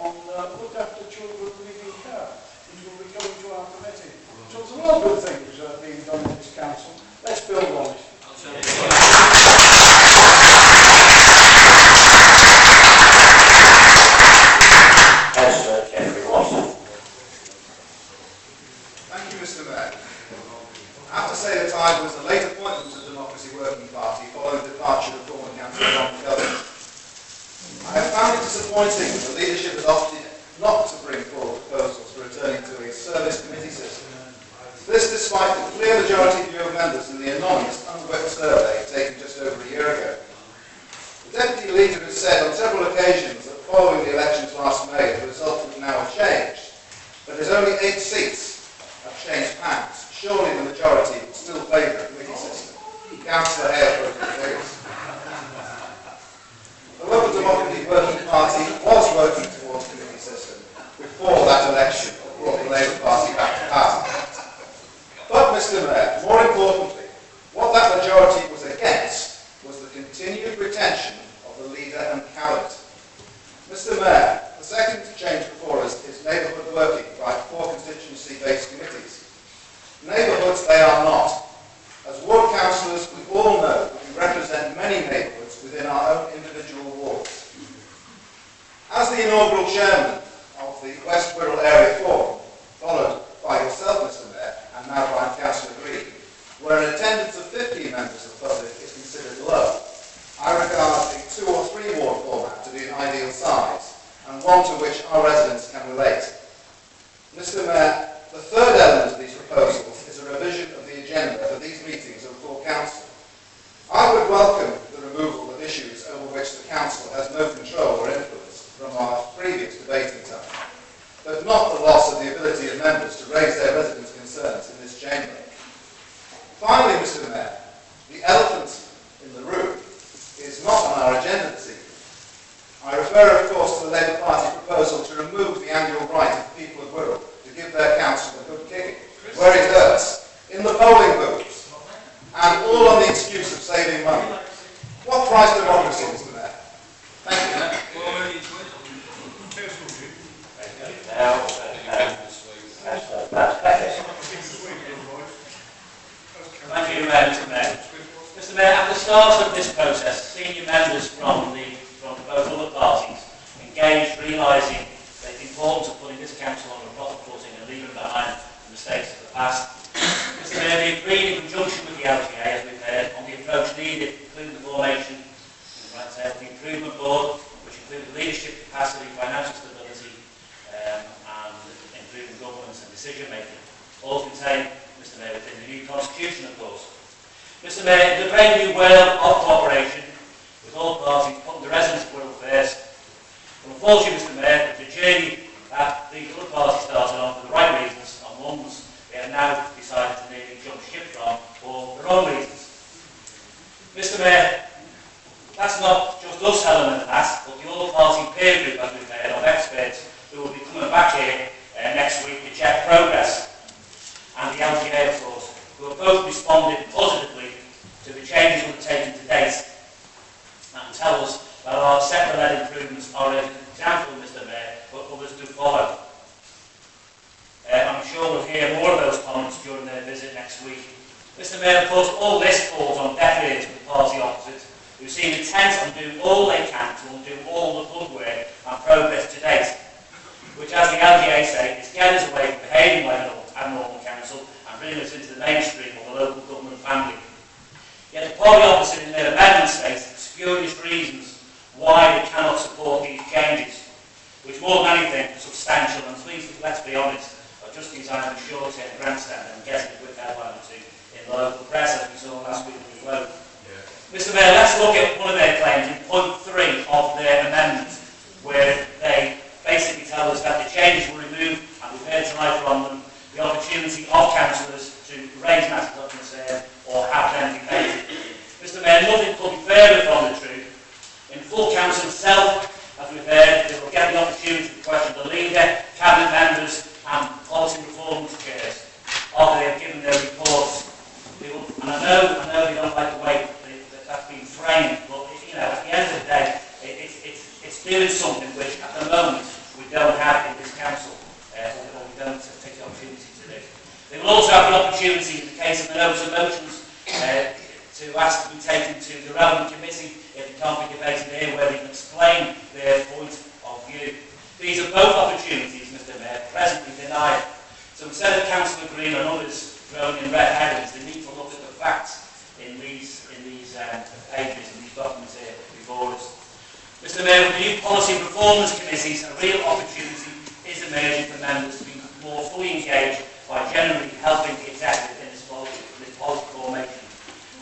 on look after children living care, which will be coming to our committee. So there's a lot of good things being done in this council. Let's build on it. Thank you, Mr. Mayor. I have to say that I was the late appointment to the Democracy Working Party following the departure of former Councillor John Kelly. I have found it disappointing that the leadership has opted not to bring forward proposals for returning to a service committee system. This despite the clear majority view of members in the anonymous unwhipped survey taken just over a year ago. The Deputy Leader has said on several occasions that following the elections last May the result would now have changed, but there's only 8 seats have changed hands. Surely the majority would still favour a committee system. Councillor Hale voted against. The local Democracy Working Party was working towards a committee system before that election that brought the Labour Party back to power. But, Mr. Mayor, more importantly, what that majority was against was the continued retention of the leader and cabinet. Mr. Mayor, the second change before us is neighbourhood working by 4 constituency-based committees. Neighbourhoods they are not. As ward councillors, we all know that we represent many neighbourhoods within our own individual wards. As the inaugural chairman of the West Wirral Area Forum, followed by yourself, Mr. Mayor, and now by Councillor Green, where an attendance of 15 members of the public is considered low, I regard a 2 or 3 ward format to be an ideal size, and one to which our residents can relate. Mr. Mayor, the third element of these proposals is a revision of the agenda for these meetings of the full council. I would welcome the removal of issues over which the council has no control or influence from our previous debating time, but not the loss of the ability of members to raise their residents' concerns in this chamber. Finally, Mr. Mayor, the elephant in the room is not on our agenda this evening. I refer, of course, to the Labour Party proposal to remove the annual right of the people of Wirral to give their council a good kicking, where it hurts, in the polling booths, and all on the excuse of saving money. What price democracy, Mr. Mayor? Thank you, Mayor. Thank you, Mr. Mayor. Mr. Mayor, at the start of this process, senior members from both other parties engaged, realising the importance of putting this council on a proper footing and leaving behind the mistakes of the past. Mr. Mayor, they agreed in conjunction with the LGA, as we've heard, on the approach needed, including the formation of the Improvement Board, which included leadership capacity, financial stability, and improving governance and decision making, all contained, Mr. Mayor, within the new constitution, of course. Mr. Mayor, the very new world of cooperation with all parties putting the residents of Wirral first. And unfortunately, Mr. Mayor, the journey that the other parties started on for the right reasons, on ones they have now decided to nearly jump ship from for the wrong reasons. Mr. Mayor, that's not just us telling them that, but the all-party peer group, as we've heard, of experts who will be coming back here next week to check progress. And the LGA, of course, who have both responded positively to the changes undertaken to date and tell us that our sector-led improvements are an example, Mr. Mayor, but others do follow. I'm sure we'll hear more of those comments during their visit next week. Mr. Mayor, of course, all this falls on deaf ears of the party opposite, who seem intent on doing all they can to undo all the good work and progress to date, which, as the LGA say, is getting us away from behaving like an abnormal council and bringing us into the mainstream of the local government family. Yet the party opposite in their amendment states spurious reasons why they cannot support these changes, which more than anything are substantial and, please, let's be honest, are just designed to short-term grandstand and get a quick headline or two in the local press, as we saw last week with Globe. Mr. Mayor, let's look at one of their claims in point 3 of their amendment, where they basically tell us that the changes will remove, and we've heard tonight from them, the opportunity of councillors to raise matters of concern or have them debated. Mr. Mayor, nothing could be further from the truth. In full council itself, as we've heard, they will get the opportunity to question the leader, cabinet members, and policy reforms chairs after they have given their reports. And I know they don't like the way that's been framed, but you know, at the end of the day, it's doing something which, at the moment, we don't We'll also have the opportunity, in the case of the notice of motions, to ask to be taken to the relevant committee if it can't be debated here, where they can explain their point of view. These are both opportunities, Mr. Mayor, presently denied. So instead of Councillor Green and others throwing in red herrings, they need to look at the facts in these pages, in these documents here before us. Mr. Mayor, with the new policy and performance committees, a real opportunity is emerging for members to be more fully engaged by generally helping the executive in this policy formation.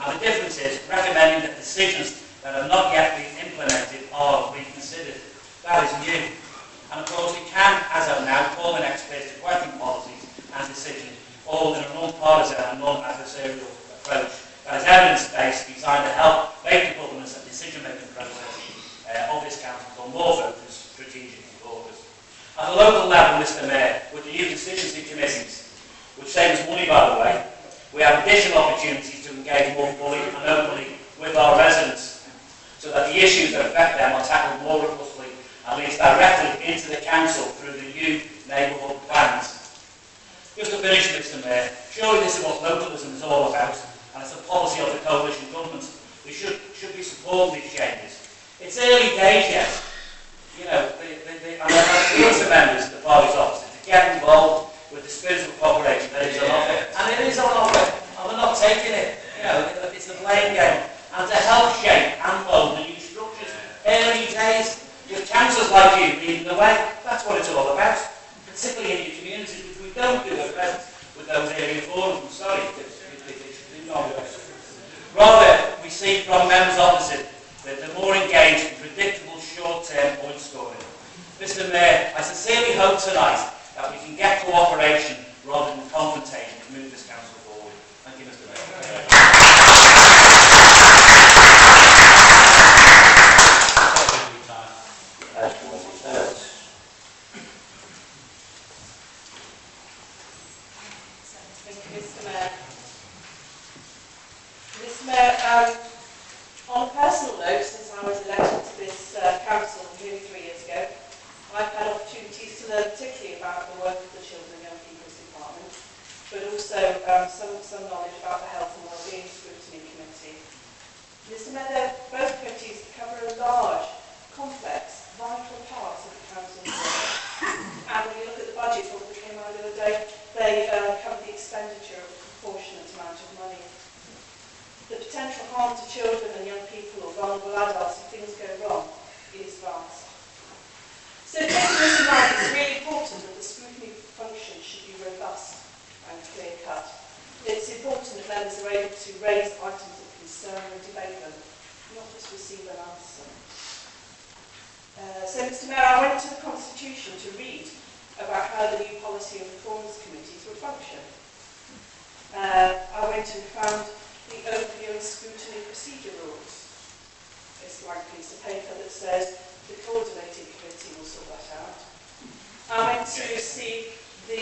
And the difference is recommending that decisions that have not yet been implemented are reconsidered. That is new. And of course it can, as of now, call on experts to question policies and decisions, all in a non-partisan and non-adversarial approach that is evidence-based, designed to help make the governance and decision-making process of this council become more focused, strategic and focused. At the local level, Mr. Mayor, with the new decision committees, which save us money by the way, we have additional opportunities to engage more fully and openly with our residents, so that the issues that affect them are tackled more robustly and linked directly into the council through the new neighbourhood plans. Just to finish, Mr. Mayor, surely this is what localism is all about, and it's a policy of the coalition government. We should be supporting these changes. It's early days yet. You know, I'm appealing to members of the party's office to get involved with the spirit of cooperation that is on offer. And it is on offer, and we're not taking it. You know, it's the blame game. And to help shape and mould the new structures, early days, with councils like you leading the way, that's what it's all about. Particularly in your communities, which we don't do at present with those area forums. I'm sorry, rather, we see from members opposite that they're more engaged in predictable short-term point scoring. Mr. Mayor, I sincerely hope tonight that we can get cooperation rather than confrontation to move this council forward. Thank you, Mr. Mayor. Mr. Mayor, on a personal note, since I was elected to this council nearly 3 years ago, I've had opportunities to learn particularly about the work of the Children and Young People's Department, but also some knowledge about the Health and Wellbeing Scrutiny Committee. Mr. Mayor, both committees cover a large, complex, vital part of the council's work. And when you look at the budget book that came out the other day, they cover the expenditure of a proportionate amount of money. The potential harm to children and young people or vulnerable adults if things go wrong is vast. So taking this in mind, it's really important that the scrutiny function should be robust and clear-cut. It's important that members are able to raise items of concern and debate them, not just receive an answer. So Mr. Mayor, I went to the Constitution to read about how the new Policy and Performance Committees would function. I went and found the overview and scrutiny procedure rules. It's a blank piece of paper that says the coordinating committee will sort that out. I went to see the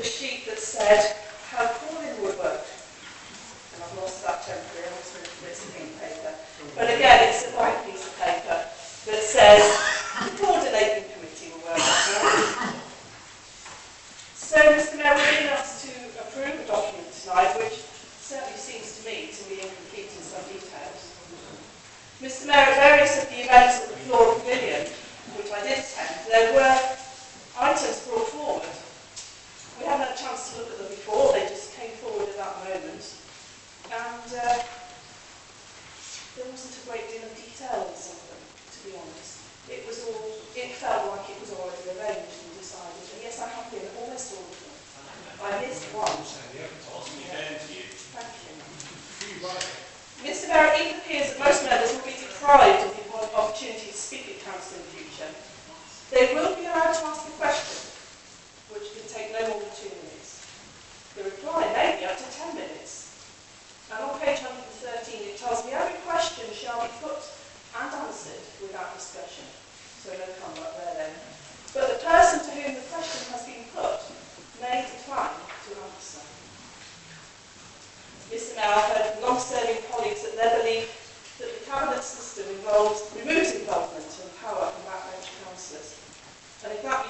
sheet that said how calling would work. And I've lost that temporarily, I was moved to this pink paper. But again, it's a blank piece of paper that says the coordinating committee will work that out. So, Mr. Mayor, we're being asked to approve a document tonight, which certainly seems to me to be incomplete in some details. Mr. Mayor, at various of the events at the Floral Pavilion, which I did attend, there were items brought forward. We haven't had a chance to look at them before, they just came forward at that moment. And there wasn't a great deal of detail in some of them, to be honest. It felt like it was already arranged and decided. And yes, I have been at almost all of them. I missed one. Thank you. Mr. Mayor, it even appears that most members will be deprived of the opportunity to speak at council in the future. They will be allowed to ask a question, which can take no more than 2 minutes. The reply may be up to 10 minutes. And on page 113 it tells me every question shall be put and answered without discussion. So no conduct there then. But the person to whom the question has been put may decline to answer. Mr. Mayor, I've heard from long-serving colleagues that their belief that the cabinet system removes involvement and power from backbench councillors. And if that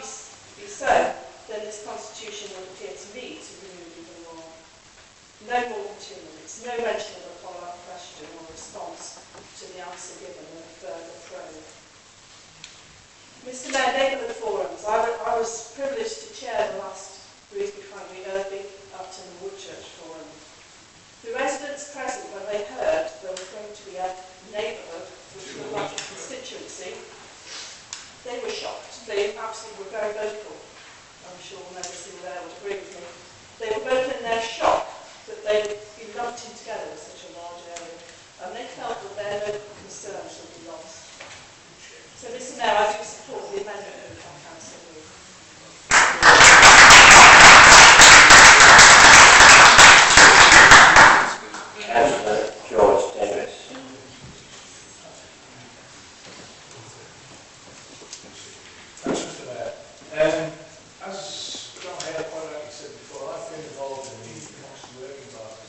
constitution would appear to me to remove even more. No more than 2 minutes, no mention of a follow-up question or response to the answer given in a further probe. Mr. Mayor, neighbourhood forums. I was privileged to chair the last Grimsby Primary Irving Upton and Woodchurch forum. The residents present, when they heard there was going to be a neighbourhood, which was like a constituency, they were shocked. They absolutely were very vocal. I'm sure members who were there would agree with me. They were both in their shock that they would be lumped in together in such a large area, and they felt that their local concerns would be lost. So, Mr. Mayor, I do support the amendment of the Council. Councillor George Davis. Thanks, Mr. Mayor. As John Hale quite rightly said before, I've been involved in the Democracy Working Party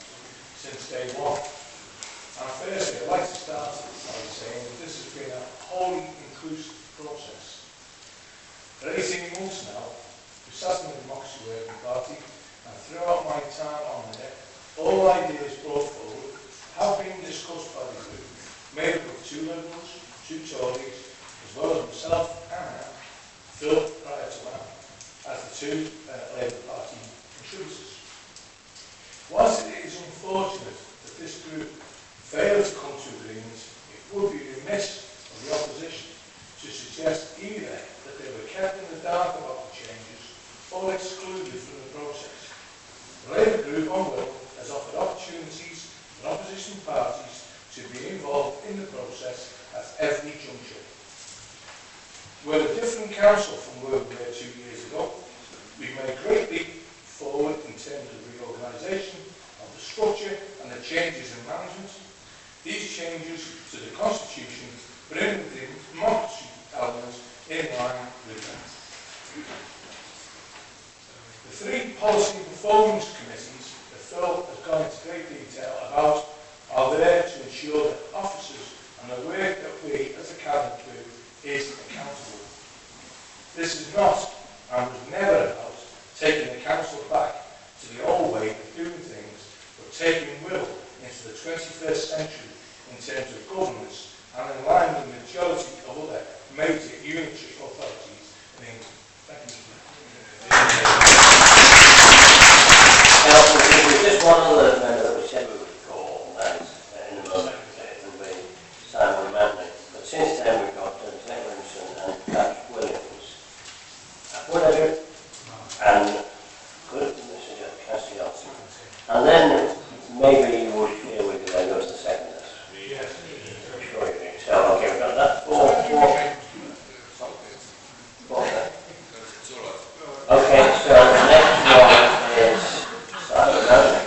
since day one. And firstly, I'd like to start by saying that this has been a wholly inclusive process. For 18 months now, we've sat in the Democracy Working Party, and throughout my time on there, all ideas brought forward have been discussed by the group, made up of 2 Liberals, 2 Tories, as well as myself and Phil prior to that, as the 2 Labour Party contributors. Whilst it is unfortunate that this group failed to come to agreement, it would be remiss of the opposition to suggest either that they were kept in the dark about the changes or excluded from the process. The Labour group on Wirral has offered opportunities for opposition parties to be involved in the process at every juncture. We're a different council from where we were 2 years ago. We've made a great leap forward in terms of reorganisation of the structure and the changes in management. These changes to the Constitution bring the democracy element in line with that. The 3 policy and performance committees that Phil has gone into great detail about are there to ensure that officers and the work that we as a cabinet do is accountable. This is not and was never about taking the council back to the old way of doing things, but taking Wirral into the 21st century in terms of governance and in line with the majority of other major unitary authorities in England. Thank you. Just one other member that we said we would call, and in a moment it will be Simon Manley. But since then we've got Glenn Williamson and Pat Williams. Whatever. And good, Mr. Castellanti. And then maybe you would hear we could then go to the second list. Yes. I'm sure you think so. Okay, we've got that. Four. Okay, so the next one is Simon Manley.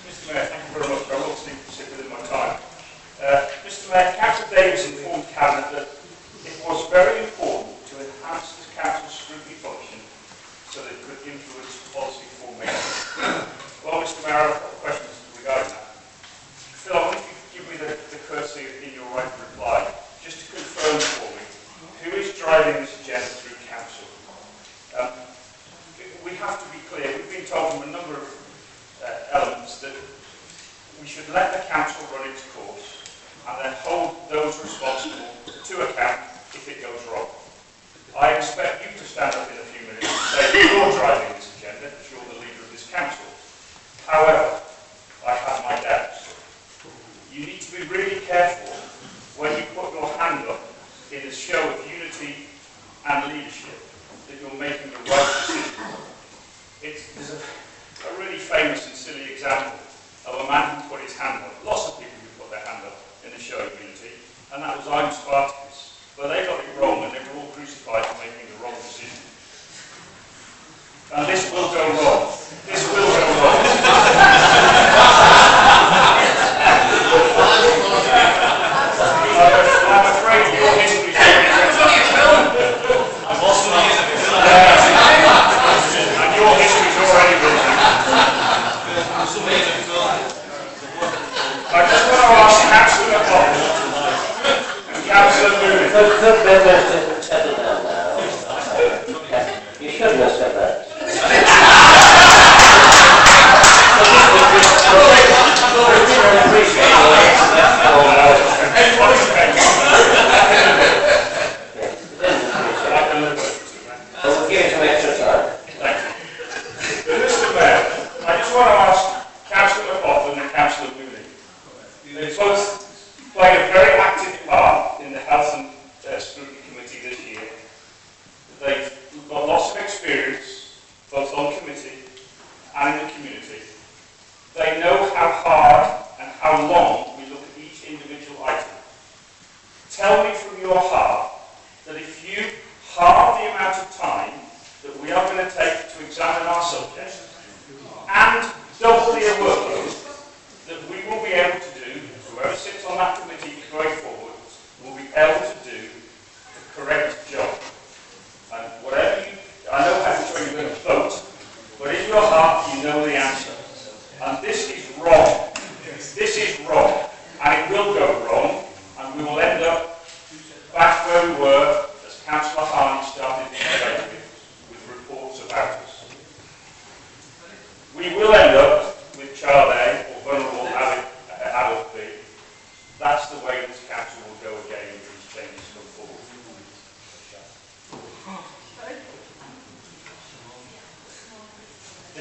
Mr. Mayor, thank you very much. I will stick within my time. Mr. Mayor, Councillor Davis informed Cabinet that it was very important to enhance the Council's scrutiny function so that it could influence policy formation. Well, Mr. Mayor, I've got questions regarding that. Phil, I wonder if you could give me the courtesy in your right to reply, just to confirm for me, who is driving this agenda through Council? We have to be clear. We've been told from a number of elements that we should let the Council run its course and then hold those responsible to account if it goes wrong. I expect you to stand up in a few minutes and say that you're driving this agenda because you're the leader of this Council. However, I have my doubts. You need to be really careful when you put your hand up in a show of unity and leadership that you're making the right decision. There's a really famous and silly example of a man who put his hand up. Lots of people who put their hand up in the show of unity, and that was I'm Spartacus. But they got it wrong, and they were all crucified for making the wrong decision. And this will go wrong. This will go wrong. I'm afraid your history is very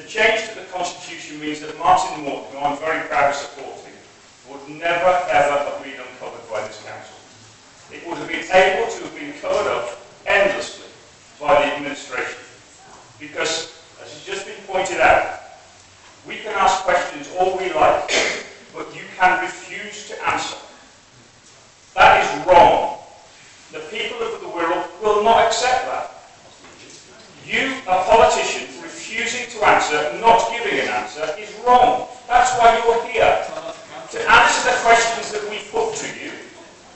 The change to the Constitution means that Martin Morton, who I'm very proud of supporting, would never ever have been uncovered by this council. It would have been able to have been covered up endlessly by the administration. Because, as has just been pointed out, we can ask questions all we like, but you can refuse to answer. That is wrong. The people of the Wirral will not accept that. You, a politician, refusing to answer, not giving an answer, is wrong. That's why you're here. To answer the questions that we put to you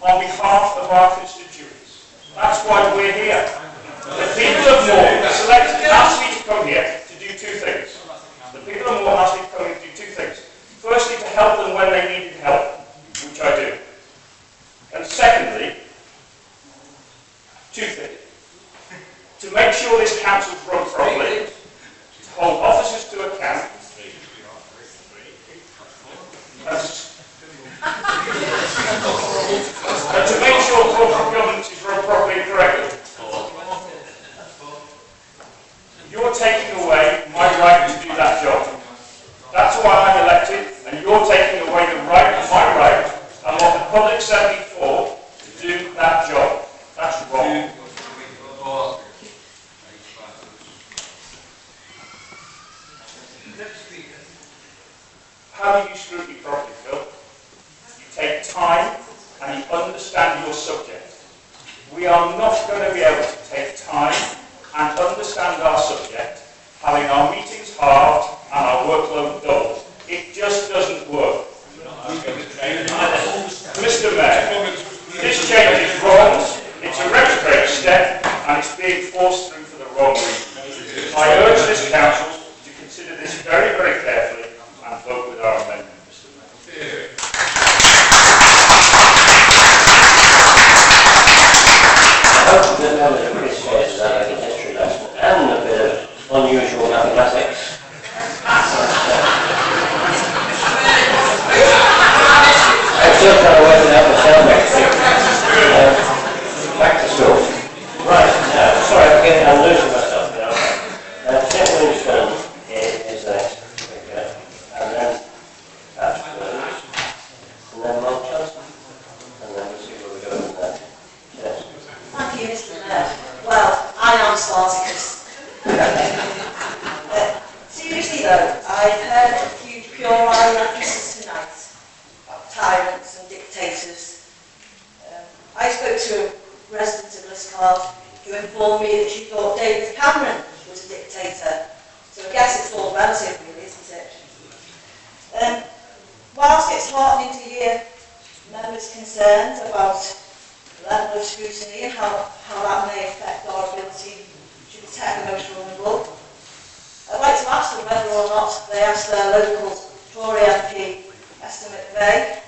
on behalf of our constituents. That's why we're here. The people of Moore asked me to come here to do two things. The people of Moore asked me to come here to do two things. Firstly, to help them when they needed help, which I do. And secondly, two things. To make sure this council's run properly, to hold officers to account, and to make sure corporate governance is run properly and correctly. You're taking away my right to do that job. That's why I'm elected, and you're taking away the right, my right, and what the public sent me for to do that job. That's wrong. How do you scrutiny properly, Phil? You take time and you understand your subject. We are not going to be able to take time and understand our subject, having our meetings halved and our workload doubled. It just doesn't work. Mr. Mayor, this change is wrong. It's a retrograde step and it's being forced through for the wrong reason. I urge this council to consider this very, very carefully and vote with our amendment, Mr. Mayor. I hope that members appreciate that a history lesson and a bit of unusual mathematics. I'm still trying to work it out myself, actually. Back to school. Right, now, sorry, I'm losing myself now. Central Winston is the next figure, and then that's Williams, and then Malchus, and then we'll see where we go from there. Yes. Thank you, Mr. Mayor. Well, I am Spartacus. Seriously though, I've heard a few puerile references tonight about tyrants and dictators. I spoke to a resident of Liscard who informed me that she thought David Cameron was a dictator. So I guess it's all relative really, isn't it? Whilst it's heartening to hear members' concerns about the level of scrutiny and how that may affect our ability to protect the most vulnerable, I'd like to ask them whether or not they asked their local Tory MP, Esther McVeigh,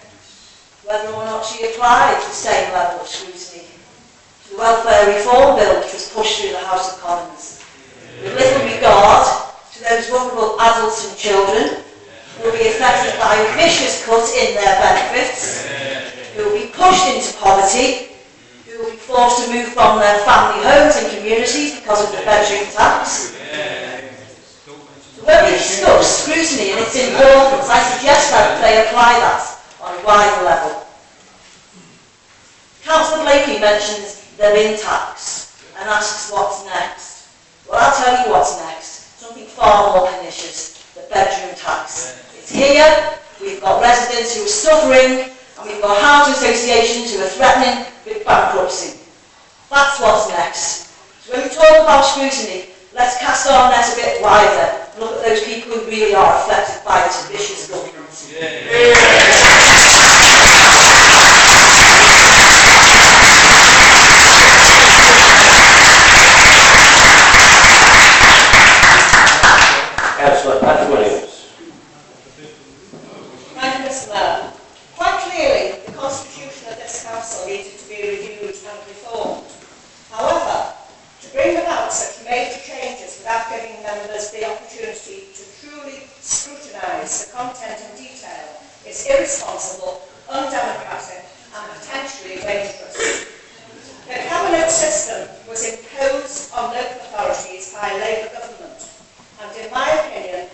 whether or not she applied the same level of scrutiny to the welfare reform bill which was pushed through the House of Commons, with little regard to those vulnerable adults and children who will be affected by a vicious cut in their benefits, who will be pushed into poverty, who will be forced to move from their family homes and communities because of the bedroom tax. When we discuss scrutiny and its importance, I suggest that they apply that on a wider level. Councillor Blakey mentions the bin tax and asks what's next. Well, I'll tell you what's next. Something far more pernicious, the bedroom tax. It's here, we've got residents who are suffering, and we've got housing associations who are threatening with bankruptcy. That's what's next. So when we talk about scrutiny, let's cast our net a bit wider and look at those people who really are affected by this vicious government. Councillor Pat Williams. Thank you, Mr. Mayor. Quite clearly, the constitution of this council needed to be reviewed and reformed. However, to bring about such major changes without giving members the opportunity to truly scrutinise the content in detail is irresponsible, undemocratic and potentially dangerous. The cabinet system was imposed on local authorities by a Labour government and, in my opinion,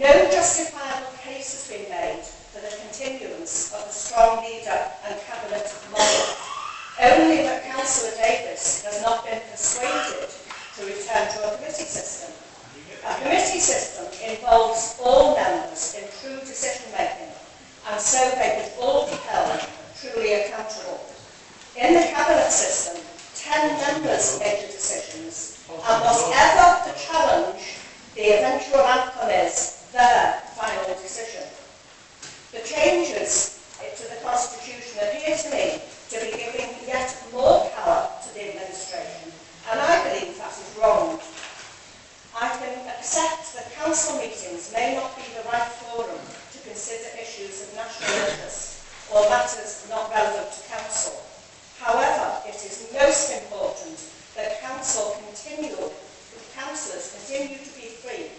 No justifiable case has been made for the continuance of the strong leader and cabinet model. Only that Councillor Davis has not been persuaded to return to a committee system. A committee system involves all members in true decision making, and so they can all be held truly accountable. In the cabinet system, 10 members make the decisions, and whatever the challenge, the eventual outcome is their final decision. The changes to the Constitution appear to me to be giving yet more power to the administration, and I believe that is wrong. I can accept that council meetings may not be the right forum to consider issues of national interest or matters not relevant to council. However, it is most important that councillors continue to be free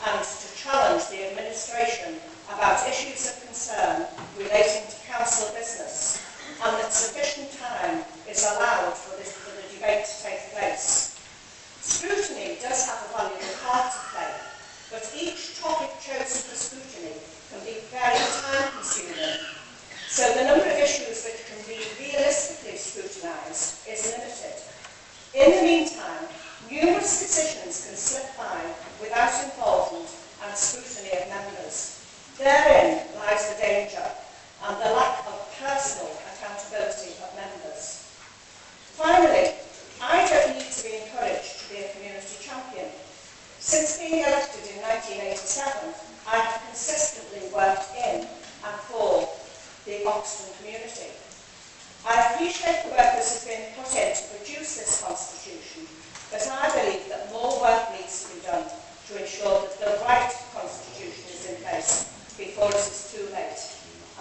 and to challenge the administration about issues of concern relating to council business, and that sufficient time is allowed for the debate to take place. Scrutiny does have a valuable part to play, but each topic chosen for scrutiny can be very time-consuming, so the number of issues that can be realistically scrutinised is limited. In the meantime, numerous decisions can slip by without involvement and scrutiny of members. Therein lies the danger and the lack of personal accountability of members. Finally, I don't need to be encouraged to be a community champion. Since being elected in 1987, I have consistently worked in and for the Oxton community. I appreciate the work that has been put in to produce this constitution, but I believe that more work needs to be done to ensure that the right constitution is in place before it is too late.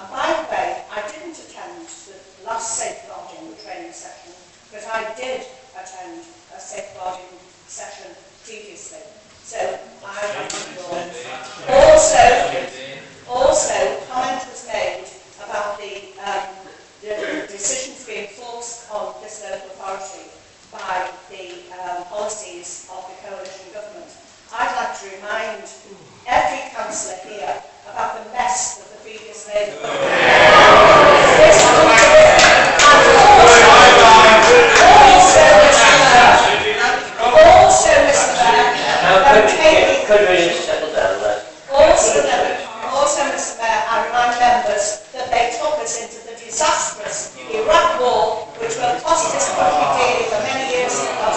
And by the way, I didn't attend the last safeguarding training session, but I did attend a safeguarding session previously. So I also comment was made about the decisions being forced on this local authority by the policies of the coalition government. I'd like to remind every councillor here about the mess that the previous Labour Also, Mr. Mayor, I remind members that they took us into the disastrous Iraq war, which will cost this country dearly for many years to come.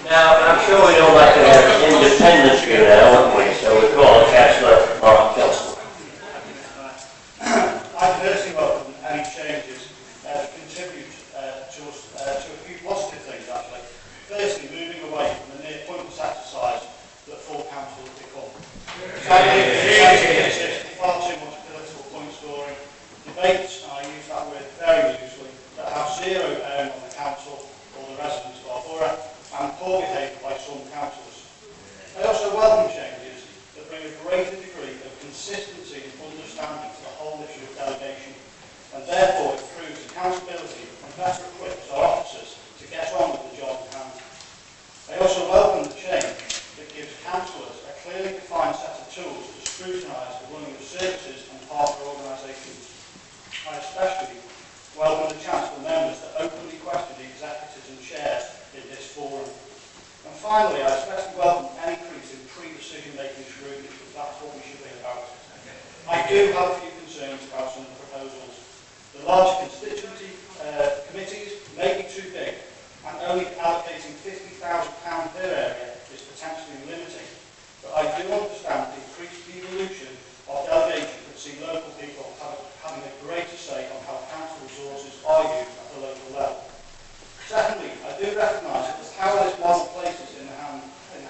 Now, I'm sure we all like to have an independent view now, wouldn't we? So we call on Councillor Mark Johnson. I personally welcome any changes that contribute to a few positive things, actually. Firstly, moving away from the near pointless exercise that full councils become. Far too much political point scoring, debates, and I use that word very loosely, that have zero bearing on the council or the residents of our borough, and poor behaviour by some councillors. I also welcome changes that bring a greater degree of consistency and understanding to the whole issue of delegation, and therefore improves accountability and better equips our officers to get on with the job at hand. I also welcome the change that gives councillors a clearly defined set of tools to scrutinise the running of services and partner organisations. I especially welcome the chance for members to openly question the executives and chairs in this forum. And finally, I especially welcome any increase in pre-decision-making scrutiny, because that's what we should be about. I do have a few concerns about some of the proposals. The large constituency committees may be too big, and only allocating £50,000 per area is potentially limiting. But I do understand the increased devolution of delegation that see local people having a greater say on how council resources are used at the local level. Secondly, I do recognise that the power this model places in the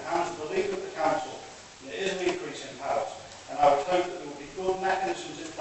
hands of the leader of the council, and it is an increase in powers, and I would hope that there will be good mechanisms in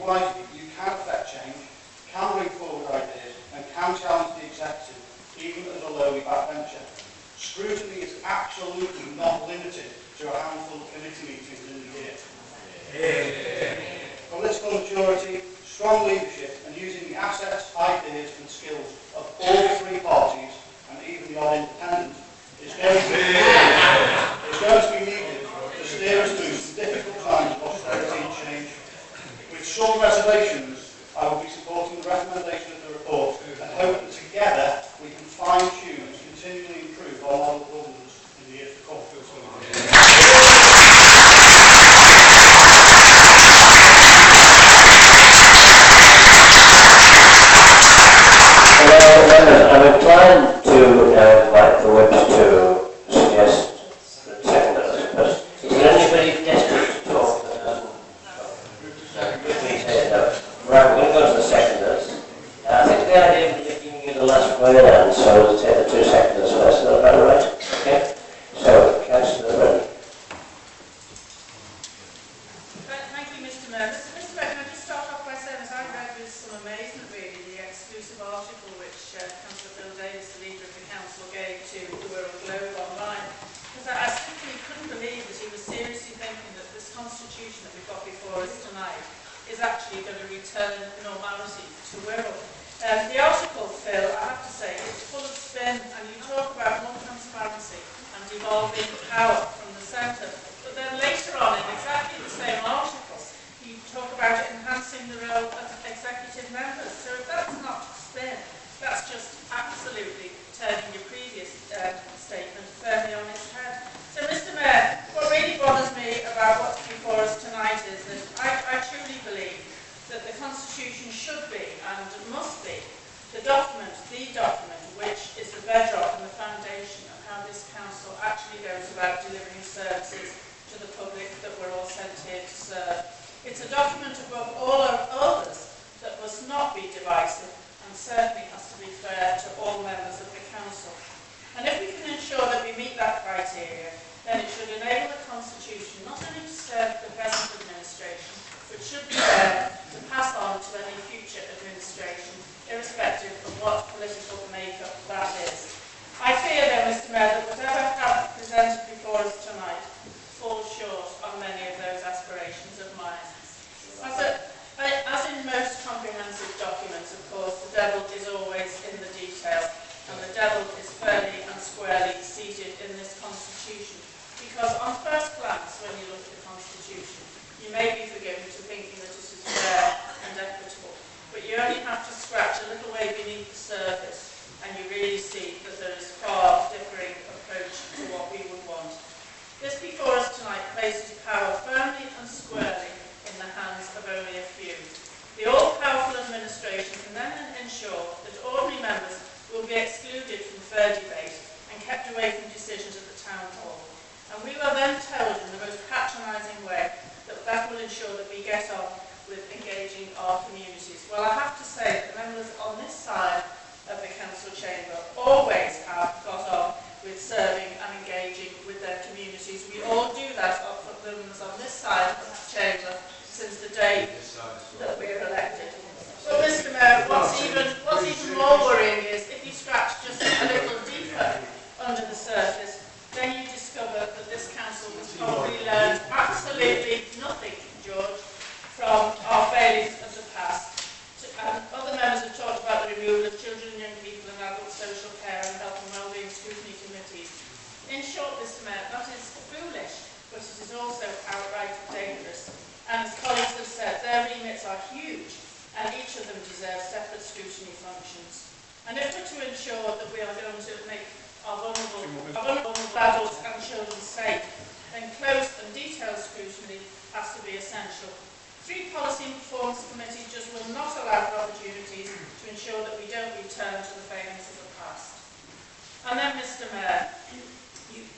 wisely, you can affect change, can bring forward ideas, and can challenge the executive, even as a lowly backbencher. Scrutiny is absolutely not limited to a handful of committee meetings in the year. Political maturity, strong leadership, and using the assets, ideas, and skills of all three parties, and even the odd independent, is going to be needed to steer us through some difficult times of austerity and change. With some reservations, I will be supporting the recommendation of the report and hope that together we can fine-tune and continually improve our model of governance in the years to come. I'm inclined to invite the whips to suggest the seconders, but is there anybody desperate to talk that hasn't? Please say no. Right, we're going to go to the seconders. I think the idea of giving you the last word, and so we'll take the two seconders first. Is that about right? Okay. So, Councillor Reddy. Thank you, Mr. Mayor. Mr. Mayor, can I just start off by saying that I read with some amazement, really, the exclusive article which Councillor Phil Davis, the leader of the council, gave to the Wirral Globe online. Because I simply couldn't believe that he was seriously thinking that this constitution that we've got before us tonight is actually going to return normality to Wirral. The article, Phil, I have to say, is full of spin, and you talk about more transparency and devolving power from the centre. But then later on, in exactly the same article, you talk about enhancing the role of executive members. So if that's not spin, that's just absolutely turning your previous statement firmly on its head. So, Mr. Mayor, what really bothers me about what's before us tonight is that I truly believe that the Constitution should be and must be the document which is the bedrock and the foundation of how this council actually goes about delivering services to the public that we're all sent here to serve. It's a document above all others that must not be divisive and certainly has to be fair to all members of the council. And if we can ensure that we meet that criteria, then it should enable the Constitution not only to serve the present administration, but should be there to pass on to any future administration, irrespective of what political makeup that is. I fear, though, Mr. Mayor, that whatever has presented before us tonight falls short on many of those aspirations of mine. As in most comprehensive documents, of course, the devil is always in the detail, and the devil is fairly and squarely seated in this Constitution. Because on first glance, when you look at the Constitution, you may be forgiven for thinking that it is fair and equitable, but you only have to scratch a little way beneath the surface, and you really see that there is far differing approach to what we would want. This before us tonight places power firmly and squarely in the hands of only a few. The all-powerful administration can then ensure that ordinary members will be excluded from fair debate and kept away from decisions at the town hall. And we were then told in the most patronising way that that will ensure that we get on with engaging our communities. Well, I have to say that the members on this side of the council chamber always have got on with serving and engaging with their communities. We all do that for the members on this side of the chamber since the day that we were elected. But Mr. Mayor, what's even more worrying is if you scratch just a little deeper under the surface, then you discover that this council has probably learned absolutely nothing, George, from our failings of the past. Other members have talked about the removal of children and young people and adult social care and health and wellbeing scrutiny committees. In short, Mr. Mayor, that is foolish, but it is also outright dangerous. And as colleagues have said, their remits are huge, and each of them deserves separate scrutiny functions. And if we're to ensure that we are going to make our vulnerable adults and children safe, then close and detailed scrutiny has to be essential. 3 policy and performance committees just will not allow for opportunities to ensure that we don't return to the failings of the past. And then, Mr. Mayor,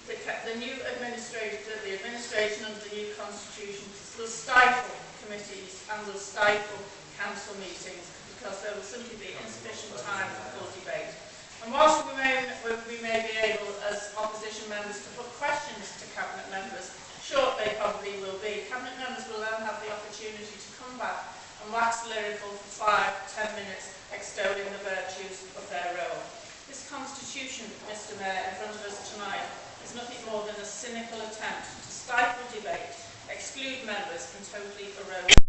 the administration under the new constitution will stifle committees and will stifle council meetings because there will simply be insufficient time for full debate. And whilst we may be able, as opposition members, to put questions to cabinet members, short they probably will be, cabinet members will then have the opportunity to come back and and wax lyrical for 5 to 10 minutes extolling the virtues of their role. This constitution, Mr Mayor, in front of us tonight is nothing more than a cynical attempt to stifle debate, exclude members and totally erode